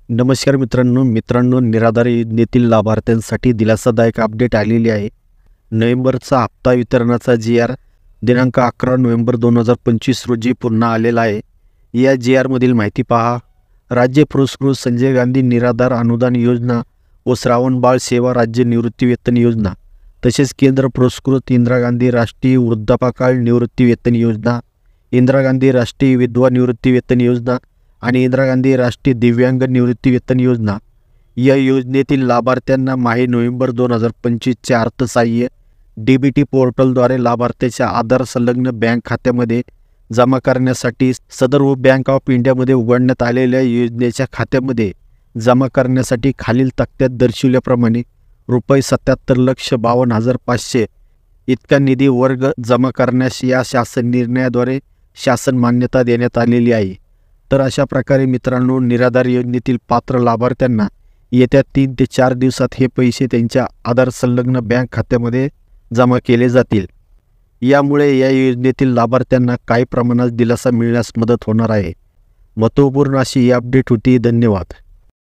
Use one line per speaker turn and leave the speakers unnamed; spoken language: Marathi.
नमस्कार मित्रांनो निराधार योजनेतील लाभार्थ्यांसाठी दिलासादायक अपडेट आलेली आहे। नोव्हेंबरचा हप्ता वितरणाचा जी.आर दिनांक 11 नोव्हेंबर 2025 रोजी पुन्हा आलेला आहे। या जी.आर मधील माहिती पहा। राज्य पुरस्कृत संजय गांधी निराधार अनुदान योजना व श्रावणबाळ सेवा राज्य निवृत्तीवेतन योजना, तसेच केंद्र पुरस्कृत इंदिरा गांधी राष्ट्रीय वृद्धापकाळ निवृत्तीवेतन योजना, इंदिरा गांधी राष्ट्रीय विधवा निवृत्तीवेतन योजना आणि इंदिरा गांधी राष्ट्रीय दिव्यांग निवृत्तीवेतन योजना या योजनेतील लाभार्थ्यांना माहे नोव्हेंबर 2025चे अर्थसहाय्य DBT पोर्टलद्वारे लाभार्थ्याच्या आधार संलग्न बँक खात्यामध्ये जमा करण्यासाठी सदर बँक ऑफ इंडियामध्ये उघडण्यात आलेल्या योजनेच्या खात्यामध्ये जमा करण्यासाठी खालील तक्त्यात दर्शविल्याप्रमाणे ₹77,52,500 इतका निधी वर्ग जमा करण्यास या शासन निर्णयाद्वारे शासन मान्यता देण्यात आलेली आहे। तर अशा प्रकारे मित्रांनो, निराधार योजनेतील पात्र लाभार्थ्यांना येत्या 3 ते 4 दिवसात हे पैसे त्यांच्या आधार संलग्न बँक खात्यामध्ये जमा केले जातील। यामुळे या योजनेतील लाभार्थ्यांना काही प्रमाणात दिलासा मिळण्यास मदत होणार आहे। महत्त्वपूर्ण अशी ही अपडेट होती। धन्यवाद।